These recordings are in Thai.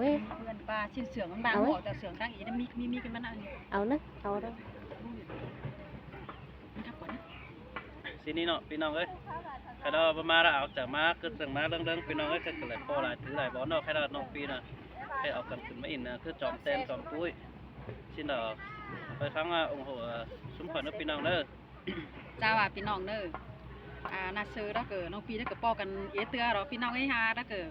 ấy vườn ba trên xưởng con bà họ từ xưởng đang ý nó mi cái món ăn áo nữa áo đâu xin đi nọพี่น้องเอ้ยใครเรามาแล้วเอาจากมาขึ้นจากมาเรื่องพี่น้องเอ้ยก็เลยพอหลายถือหลายบอลเนาะใครเราน้องปีน่ะให้เอากันขึ้นมาอินนะคือจอมเต้นจอมปุ้ยxin đỏไปฟังủng hộซุ้มขวัญnướcพี่น้องเด้อ เจ้าพี่น้องเด้อนาซื้อđó cờน้องปีđó cờ poกันเอเตือđóพี่น้องấy ha đó cờ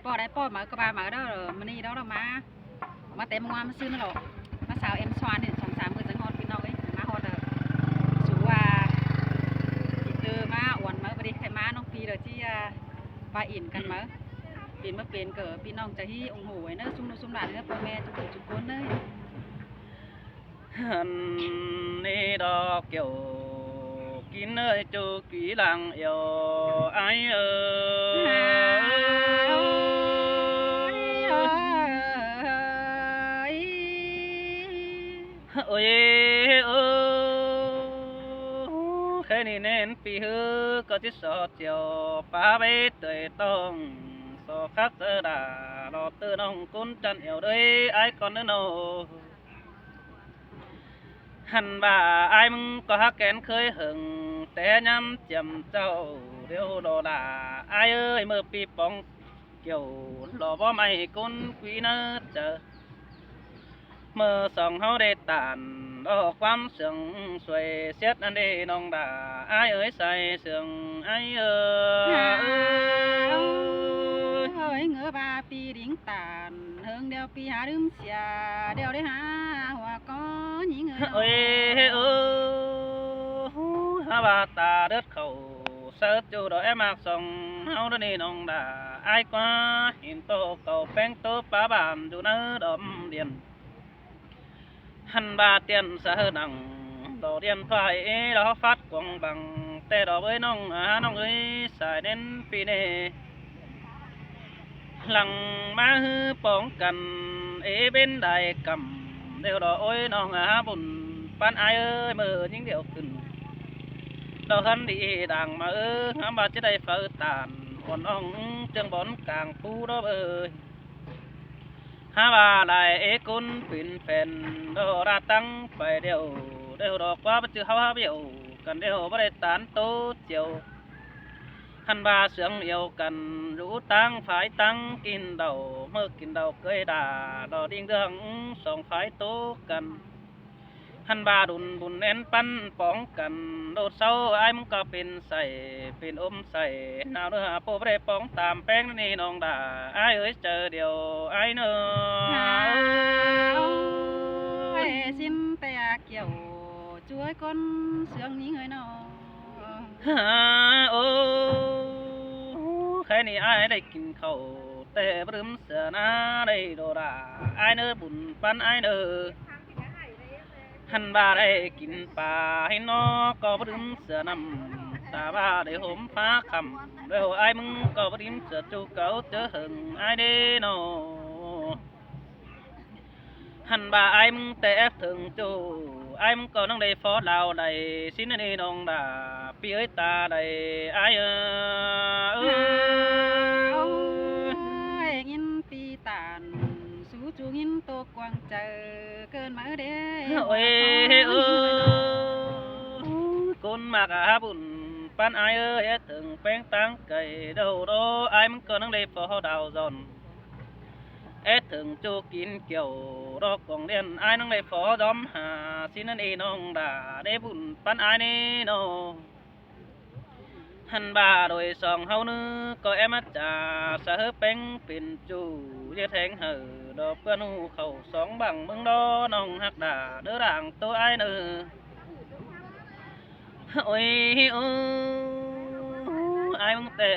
poได้po mà có ba mà đó mà đi đó là mà té ngoan màซื้อนั่นหรอมาสาวเอ็มชวานเนี่ย2-3คือจังฮอดพี่น้องเอ้ยมาฮอดสูว่าจิเตอมาอ้วนมาบ่ได้ใครมาน้องปีเด้อที่ปลาอินกันมาเป็นมาเป็นเกิดพี่น้องจะที่ủng hộไว้เด้อซุ่มหลานเด้อพ่อแม่ทุกคนเด้อนี่ดอกเกี่ยวกินเอ้ยจูกี่หลังเอวไอเอ้โอ้ยแค่นี้เน้นปีฮือก็จะสอดเจียวป้าไปเตยต้องสอคักเจอด่ารอตื้อน้องกุ้นจันเอวด้วยไอ้ก่อนเนื้อโนหันบ่าไอ้มึงก็ฮักแกนเคยหึงแต่ย้ำจำเจ้าเดี๋ยวโดด่าไอ้เอ้ยเมื่อปีปองเกี่ยวหล่อบ่ไม่กุ้นกุยเนื้อเจอเมื่อสองเฮาได้ตานดอกความเสื่องสวยเสียดอันเดน้องด่าไอ้เอ้ยใส่เสื่องไอ้เอ้ยngỡ ba pi điển tàn hơn đeo pi há đếm xìa đeo đấy há hoa có những người ơi há bà ta đất khẩu sớt chu đó em mặc sòng áo đó đi nong đà ai quá hình tô cầu beng tô phá bàn chu nỡ đom điền hành bà tiền sở nặng đồ điện thoại đó phát quăng bằng tê đó với nong nong ơi xài đến pi nèหลังมาฮือป้องกันเป็นได้กำเดี๋ยวดอกโอ้ยน้องบุญปานไอเอ้ยมือยิ่งเดียวขึ้นดอกหันดีดังมาหาบาจะได้ฝืนตานอ่อนอ่องเจียงบอนกลางปูดอกหาบาได้กุนปิ่นแฟนดอกราตั้งไปเดียวดอกว่าจือเขาเบี้ยวกันเดียวบ่ได้ตานโตเจียวหันบาเสียงเดียวกันรู้ตั้งฝ่ายตั้งกินเดาเมื่อกินเดาเคยด่าดอดิ่งเรื่องสองฝ่ายโตกันหันบาดุนบุญเอ็นปั้นป้องกันโดดเศร้าไอ้มึงก็เป็นใส่เป็นอมใส่นาวเนื้อโปเปรป้องตามแป้งนี่น้องด่าไอ้เอ้ยเจอเดียวไอ้เนื้อซิมแต่เกี่ยวช่วยคนเสียงนี้เงยนอโอ้แค่นี้ไอ้ได้กินข้าวแต่บรึมเสือหน้าได้โดราไอ้เนื้อบุญปันไอ้เนื้อหันบาได้กินปลาให้นอก็บรึมเสือนำตาบ้าได้ห่มฟ้าคำแล้วไอ้มึงก็บรึมเสือจูเก่าเจอหึงไอ้เด้นอหันบาไอ้มึงแต่ถึงจูไอ้มึงก็น้องได้ฟอดาวได้สินนี่น้องด่าปีเอ้ยตาได้ไอ้ยินปีตานสู้จูยินโตกวางเจอเกินมาเด้โอ้ยคนมากบุญปันไอ้เอ้ยถึงแป้งตั้งไก่เดาโดไอ้มึงก็น้องได้ฟอดาวจอนถึงจูกินเกี่ยวดอกกองเลียนไอ้น้องได้ฟอดอมหาสินั่นเองน้องด่าได้บุญปันไอ้นี่น้องหันบาโดยสองเฮานึก็แอมจ่าสะเฮเป็งเป็นจูเยแทงเหอดอกเพื่อนหูเขาสองบังเมืองดอน้องหักด่าเด้อร่างตัวไอ้เนื้อโอ้ยไอ้มึงแต่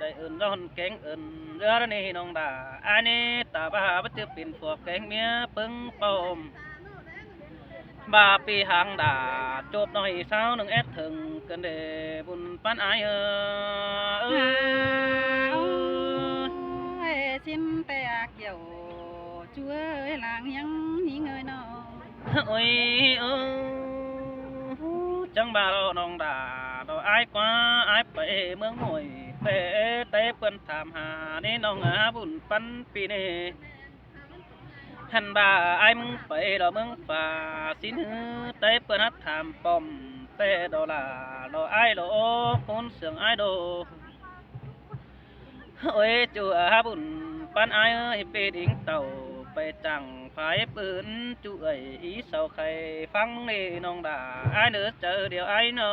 ได้อื่นร้อนแกงอื่นเรือนี่น้องด่าไอ้นี่ตาบ้าบัดจะเป็นพวกแกงเมียปึ้งปมบาปีหางด่าจบหน่อยสาวหนึ่งถึงกันเดบุญปันไอซิมแต่เกี่ยวช่วยลางยังนี่เงยนอโอ้ยจังบาเราน้องด่าเราไอ้กว่าไอ้ไปเมืองหวยเตะเปิ้นถามหานี่น้องบุญปันปีนี้ หันบ่าไอ้มึงไปดอกเมืองฝ่าสินหือเต้เปิ้นฮัดถามป้อมเต้ดอลาดอไอ้ดอคนเสียงไอ้ดอโอ้ยจูอาบุญปันไอ้เอ้ยไปดิ่งเต่าไปจังไฟปืนจูเอ้ยอีเสาไข่ฟังนี่น้องด่าไอ้เนื้อเจอเดี๋ยวไอ้เนา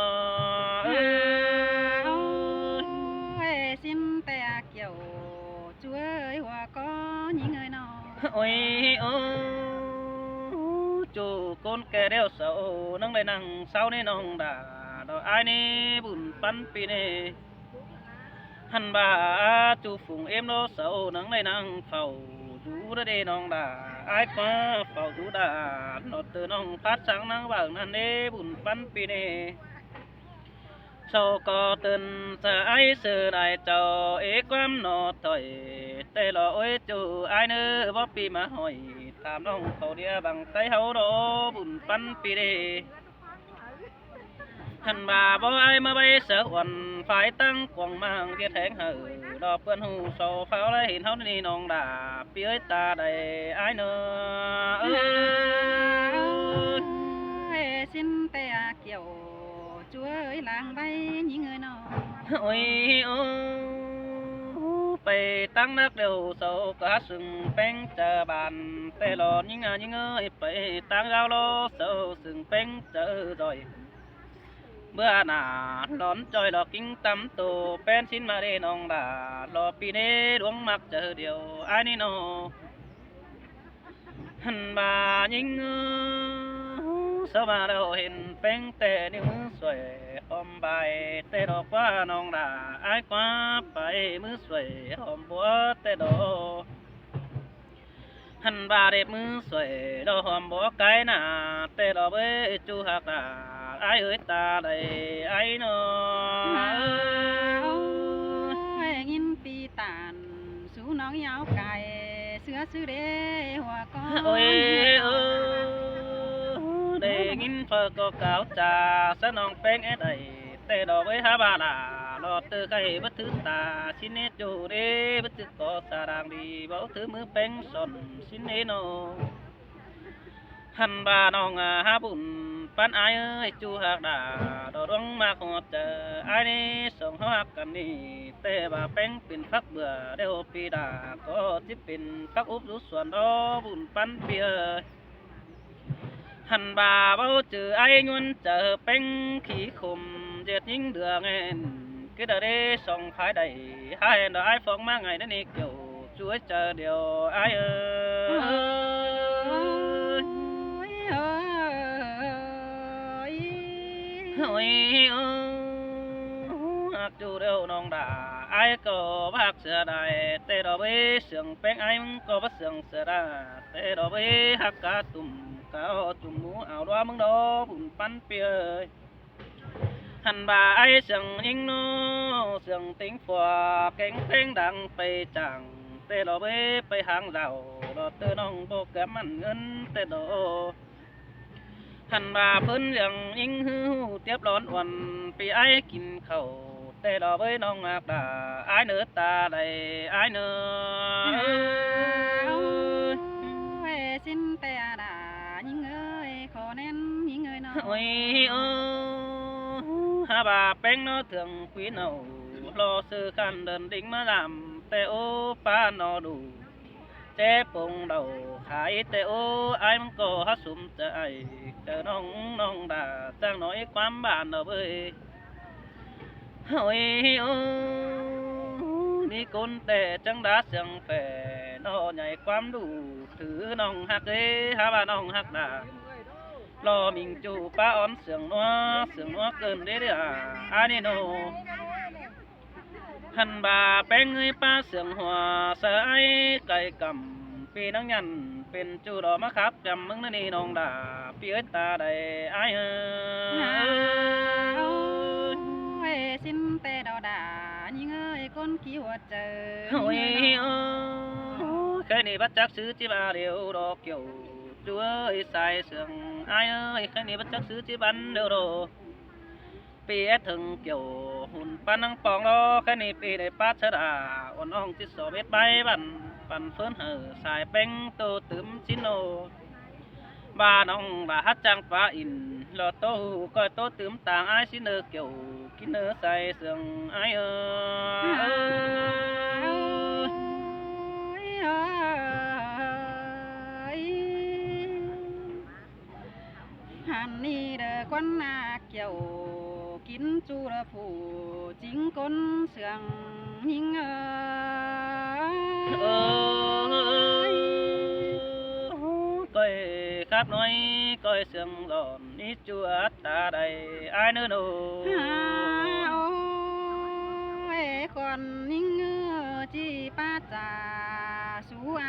ะ xin tè kiểu chúa ơi hòa có những người nào ôi ô chú con kẻ đeo sầu nâng đây nằng sau này nong đã đó ai nè bùn pan pi nè hằn bà chú phùng em đó sầu nâng đây nằng phầu chú đó đây nong đã ai quá phầu chú đã nó từ nong phát sáng nắng vàng nè nè bùn pan pi nè sau có tên sa ai sự đại trò ế quam nọ thời tê lọ ôi chú ai nữa bóp pi mà hỏi tạm nông khẩu địa bằng tay hấu đó bùn pan pi đê hẳn bà bó ai mà bay sợ quần phải tăng quần mang kia thẹn hở đò bơn hù sầu pháo lấy hình hấu đi nong đà pi ơi ta đầy ai nữa xin tè kiểu chúa ơi làng bay những người nào ôi ôไปตั้งนักเดียวโซกะสึงแป้งเจอบ้านแต่หลอนยิ่งยิ่งเอ้ยไปตั้งดาวโลโซสึงแป้งเจอจอยเมื่อหน้าหลอนจอยดอกกิ้งตำตัวแป้นชิ้นมาได้น้องด่ารอปีนี้ดวงมักเจอเดียวไอ้นี่โนหันบ่ายิ่งสมาเราเห็นแป้งแต่นิ้วมือสวยหอมใบแต่ดอกว่าน้องด่าไอ้กว่าไปมือสวยหอมบัวแต่ดอกหันบ่าเด็ดมือสวยดอกหอมบัวไก่หน้าแต่ดอกเอ้ยจูหักด่าไอ้เอ้ยตาได้ไอ้น้อ nghìn pi tàn sú nón áo cài sữa sữa đế hòa có โอ้ยเออได้ยินเฟอก็กล่าวจาสนองแป้งเอ็ดไอแต่ดอกไว้หาบาลารอเตอไข่บัดถือตาชินเนจูเด้บัดถือก็สารางดีบ่ถือมือแป้งสนชินเนโนหันบาน้องหาบุญปันไอเอ้ยจูหักด่าดอกดวงมากหอดเจอไอ้นี่ส่งหักกันนี่แต่ว่าแป้งเป็นพักเบื่อเดี๋ยวปีดาก็ที่เป็นพักอุบดูส่วนดอบุญปันเปียหันบาเบ้าเจอไอ้ยวนเจอแป้งขี้ขมเจ็ดยิ่งเดือเงินcái đời đi song phái đầy hai đời ai phong mang ngày đến đi kiểu chúa chờ điều ai ơi ôi ác chú đều nong đà ai có bác sửa đại tê đó bê sườn bén ai có bác sườn sửa đà tê đó bê hắc cá tùm cao tùm mũ áo đoá mưng đó bùn pan piaหันบ่าไอ้เสียงยิงโนเสียงติ้งฝัวเก่งเพลงดังไปจังเตะดอกเบ้ไปหางเราดอกเตะน้องโปแกมันเงินเตะดอหันบ่าเพิ่นเลี้ยงยิงหูเตียบร้อนวันปีไอ้กินข้าวเตะดอกเบ้น้องอักดาไอ้เนื้อตาใดไอ้เนื้อ xin tè đà những người khó nên những người nào โอ้ยโอ้ฮาบาแป้งเนาะเถื่องคุยเนารอซื้อกันเดินดิ่งมาลำแต่โอป้านอดูเจ๊ปงเดาขายแต่โอไอ้มันก็ฮัสุมใจเจอน้องน้องด่าจ้างน้อยความบ้านเนาะเบ้ยโอ้ยโอ้นี่คนแต่จังดาเสียงแฝนอใหญ่ความดูถือน้องฮักเอ้ฮาบาน้องฮักด่ารอมิงจูป้าอ้อนเสียงนัวเกินได้เด้ออันนี้โนหันบ่าแป้งเอ้ยป้าเสียงหัวเสยไก่กำปีนังยันเป็นจูดอมะครับจำมึงนั่นนี่น้องด่าปีเอ้ยตาใดไอ้xin tè đò đà những người con ký hoạt chờ โอ้ยโอ้แค่นี้บัดจักซื้อที่บ้าเดียวดอกเกี่ยวchúa ơi sai sườn ai ơi cái này bất chắc xứ chỉ bắn đều đồ PS thường kiểu hùn pan năng pong đó cái này pi để phát车đà ổn ong chỉ số biết bay bắn ปั่นเฟินเหอสายเป้งโตตึมชิโนบ้าน้องบ้าฮัดจังป้าอินรอโตก็โตตึมต่างไอซิเนอเกี่ยวกินเนอใส่เสืองไอหันนี่เด้อควันนาเกี่ยวกินจูระผู้จิงก้นเสืองหิงก้อยครับน้อยก้อยเสืองหลอนนี่จวดตาใดไอเนื้อโน โอ้ยคนหิงจีป้าจ่าสู้ไอ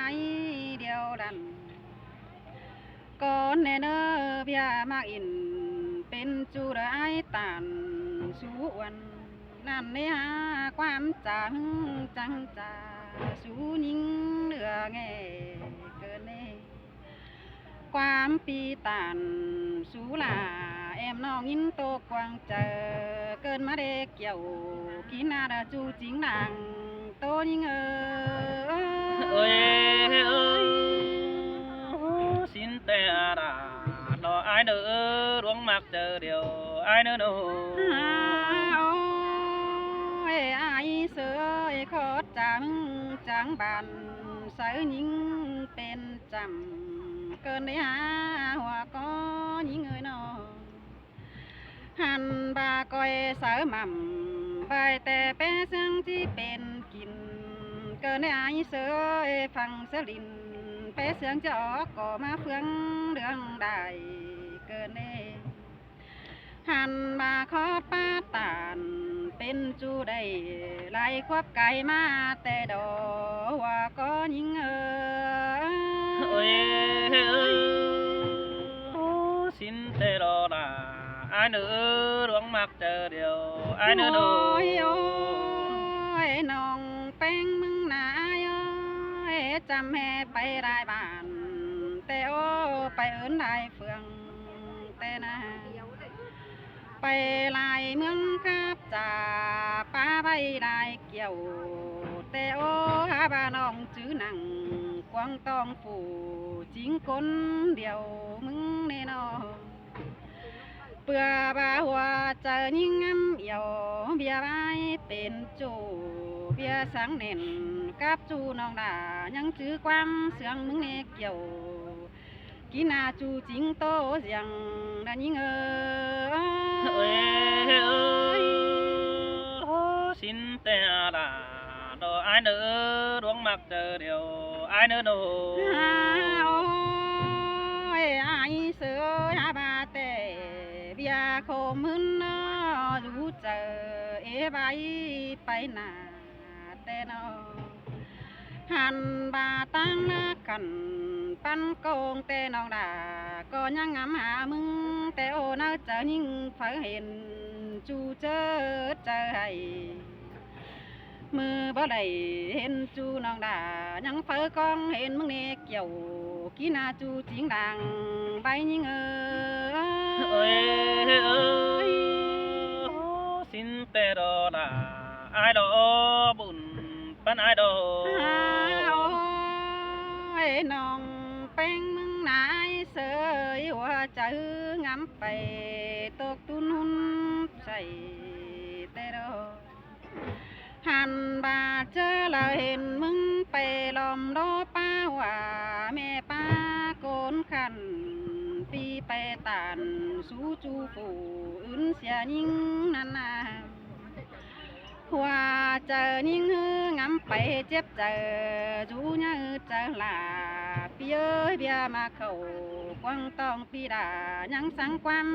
เดียวดันก่อนแน่เนอเบียมากอินเป็นจูระไอตันสู้วันนั่นเนี่ยความจังจังจ่าสู้ยิงเหลือแง่เกินเน่ความปีตันสู้ลาแอมน้องยินโตกวางเจอเกินมาเด็กเกี่ยวกินนาดาจูจิงดังโตยิงเอ้ยสินแต่ดาดอไอเด้อดวงมักเจอเดียวไอเด้อโนไอเสือขอจังจังบันเสือยิงเป็นจำเกินได้หาหัวก็ยิงเอ้ยนอหันบาก้อยเสือหม่ำใบแต่แป้เสียงที่เป็นกินเกินได้ไอเสือฟังเสือลินแป้เสียงจะออกก็มาเฟืองเรื่องใดเกินเน่หันมาขอดป้าตานเป็นจูได้ไล่ควบไก่มาแต่ดอว่าก็ยิงเอ้ยสินแต่รอดาไอเด้อดวงมักเจอเดียวไอเด้อโนโอ้ยน้องแป้งมึงนายจำแม่ไปได้บ้านแต่โอ้ไปเอิ้นได้เฟืองแต่นะไปลายเมืองกับจ่าป้าใบได้เกี่ยวแต่โอ้หาบ้าน้องจื้อหนังกวางตองฝูจิงก้นเดียวมึงแน่นอเปื่อบาหัวเจอยิ่งงำเอี่ยวเบียใบเป็นจูเบียสังเน่นกับจูน้องดายังจื้อความเสียงมึงเนเกี่ยวกินอาจูจิงโตเสียงดันยิงสินแต่ดาดอไอเด้อดวงมักเจอเดียวไอเด้อโนโอ้ยไอเสือหาบาแต่เบียโคมึนนอรู้เจอเอใบไปหนาแต่นอหันบาตั้งนักกันปันโกงแต่น้องดาก็ยังงำหามึงแต่โอน่าจะยิ่งเผยเห็นจูเจอให้มือบ่ได้เห็นจูน้องดายังเผยกองเห็นมึงเนเกี่ยวกินาจูจิงดังใบยิ่งสินแต่ดอดาไอดอบุญปันไอดอน้องแป้งมึงนายเสยหัวใจงำไปตกตุนหุ่นใส่แต่ดอหันบาเจอเราเห็นมึงไปลอมโดป้าว่าแม่ป้าโกนขันปีไปตันสู้จูฝูอื่นเสียยิ่งนั่นนาว่าเจอยิ่งงำไปเจ็บเจอจูเนื้อเจอลาปีเอ้ยเบียมาเข้ากวางตองปีดายังสังความ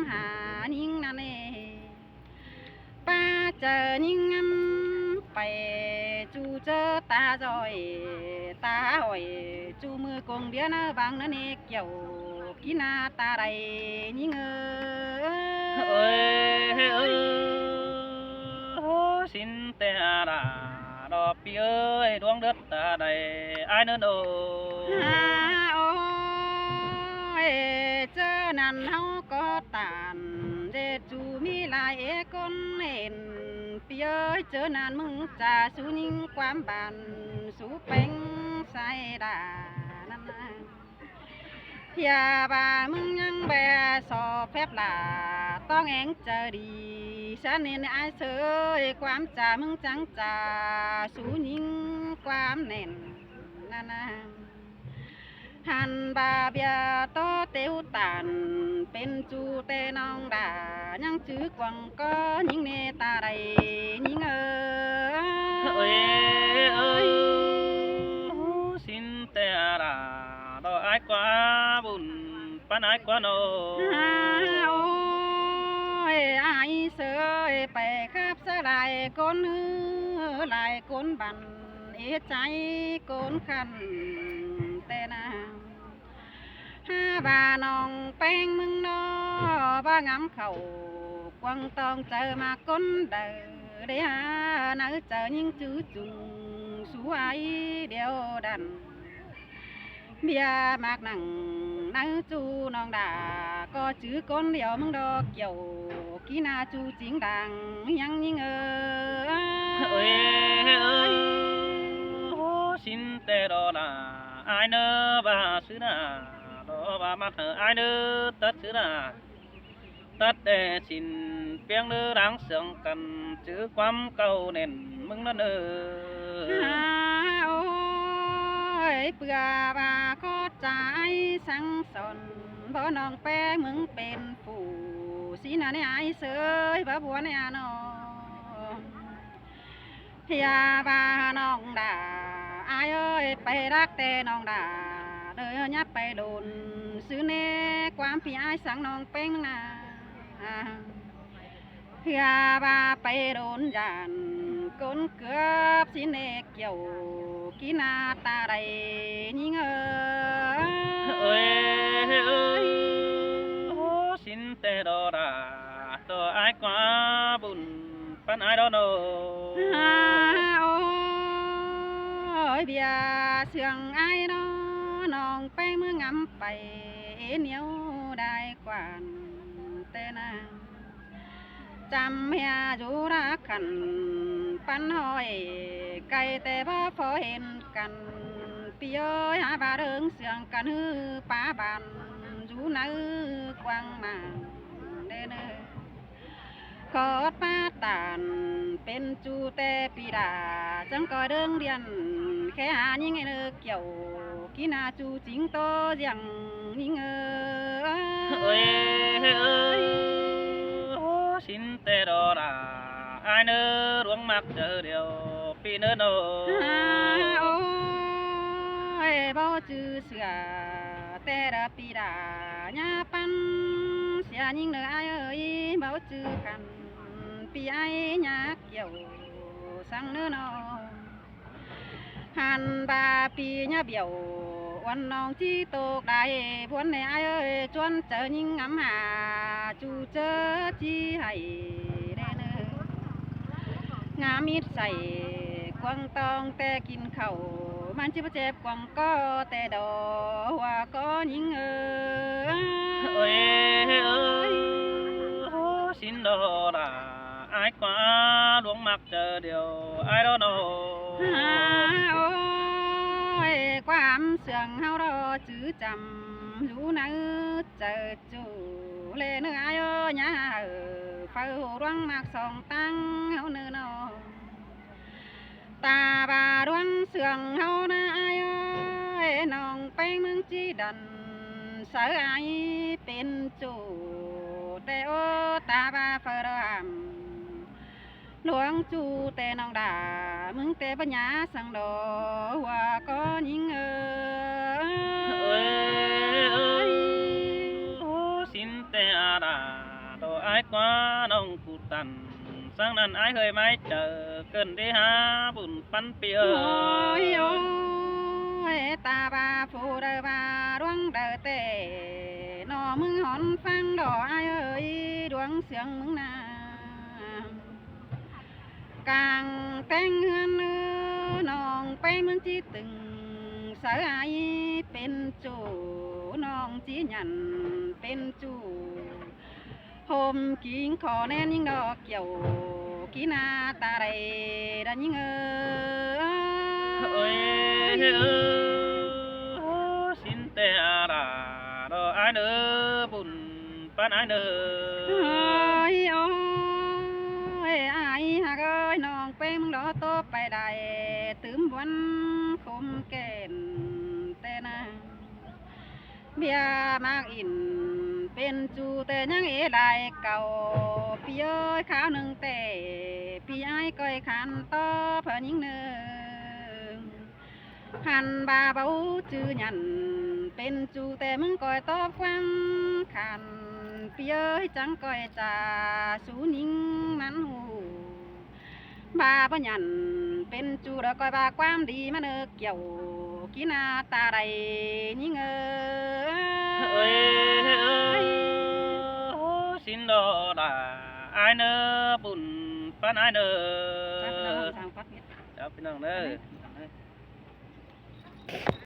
หายิ่งนั่นเองป้าเจอยิ่งงำไปจูเจอตาจอยตาหอยจูมือกงเดียนะบางนั่นเองเกี่ยวกินาตาไรยิ่งสินแต่ดาดอปีเอ้ยดวงเดือดตาใดไอเนื้อโนโอ้ยเจอนั่นเฮาก็ตานเดจูมีลายเอก้นเห็นปีเอ้ยเจอนานมึงจะสู้ยิ่งความบานสู้เป็ง ใส่ดานั่นนะอย่าบ่ามึงยังแบสอบphép làต้องเองเจอดีฉันเห็นไอ้เสยความจ่ามึงจังจ่าสู้ยิงความแน่นนั่นนะหันบาเบียโตเตียวตันเป็นจูเตน้องดายังจื้อกวังก็ยิงเนตาใดยิงơi ơi xin te là đó ai quá buồn pan ai quá nô โอ้ยไอ้เสยไปครับสลายก้นหือลายก้นบันเอใจก้นขันแต่นาห้าบาน้องแป้งมึงนอบ้างำเข่ากวางตองเจอมาก้นเดินได้หาเนื้อเจอยิ่งจื้อจุงสวยเดียวดันเบียมากหนังเนื้อจูน้องด่าก็จื้อก้นเดียวมึงดอกเกี่ยวกีนาจูจิงดังยังยิ่งơi ơi xin te đó là ai nơ bà xứ nà đó bà mặt ai nơ tất xứ nà tất để xin tiếng nơ đáng sướng cần chữ quắm câu nền mừng nó nơ โอ้ยเปื่อบ่าก็ใจสังสนบ่น้องแป้งมึงเป็นผู้สีหน้าในไอ้เสยบ่บัวในอาน้องอย่าบ่าน้องด่าอายเอ้ยไปรักแต่น้องด่าเด้อยับไปโดนซื้อเน่ความพี่อายสั่งน้องแป้งมึงน่ะอย่าบ่าไปโดนยานก้นเกือบสิเนเกี่ยวกีนาตาใดยิงơi ơi xin te đó là đó ai quá buồn pan ai đó nô โอ้ยเบียเสื่องไอ้น้อน้องไปเมื่องำไปเหนียวได้กว่าแต่นาจำเฮียอยู่รักกันปันหอยไก่แต่บ่พอเห็นกันพี่เอ้ยหาบาเริงเสียงกันฮือป้าบานอยู่ในกวางมาเด้อขอดป้าตานเป็นจูแต่ปีดาจังก็เดิงเรียนแค่หายิ่งไงเนอเกี่ยวกินาจูจิงโตยังยิ่งơi ơi xin te đó là ai nơ ruộng mặt chờ điều pi nơ nô โอ้ยบ่จื้อเสือแต่ละปีดาญาปันเสียยิ่งเนอไอ้เอ้ยบ่จื้อกันปีไอ้ญาเกี่ยวสังเนอ หันบาปีญาเบี่ยววันน้องที่ตกได้พวนในไอ้เอ้ยจวนเจอยิ่งงำหาจูเจอที่ให้ได้เนองามิดใส่กวางตองแต่กินข้าวมันจิบเจ็บกวางก็แต่ดอว่าก็ยิ่งơi ơi xin đó là ai quá ruộng mặt chờ điều ai đó nô โอ้ยความเสื่องเฮารอจื้อจำรู้นะเจอจูเลเนื้อเอ้ยยาเฝ้าร่วงมากสองตั้งเฮาเนื้อนอตาบาร่วงเสื่องเฮานะเอ้ยน้องไปเมืองจีดันเสือไอเป็นจูแต่โอตาบาเฟรามหลวงจูแต่น้องด่ามึงแต่ปัญญาสังดอว่าก็ยิงơi ơi xin te là đồ ai quá nông cụ tần sang lần ai hơi mái chờ cần đi há bùn pan pi โอ้ย ơi โอ้ยตาบาฟูเดบาดวงเดเตนอมึงหอนฟังดอไอเอ้ยดวงเสียงมึงนากลางแต่งเฮือนน้องไปเมืองจีตึงสายเป็นจูน้องจีหยันเป็นจูโฮมกิงขอแน่นยิ่งดอกเกี่ยวกีนาตาใดดันยิ่งơi ơi เด้อบุญปานอายเด้อ โอ้ยโอ้ยอายหักเอ้ยน้องเป็นมึงรอโตไปได้ตืมวันคมแก่นแต่นาเบียมากอินเป็นจูแต่ยังเอได้เก่าพี่เอ้ยข้าวหนึ่งแต่พี่ไอ้ายก้อยขันต่อเพื่อนยิงเนื้อหันบาเบาจื้อหยันเป็นจูแต่มึงก้อยตอบควันขันพี่เอ้ยจังก้อยจ่าสูนิ่งมันหูบาบ่หยันเป็นจูแล้วก้อยบาความดีมันเกี่ยวกินหน้าตาใดยิงเอ้ เอ้ย ย สินดอดาอายเด้อบุญปานอายเด้อ จับพี่น้องทางปักเม็ด จับพี่น้องเด้อ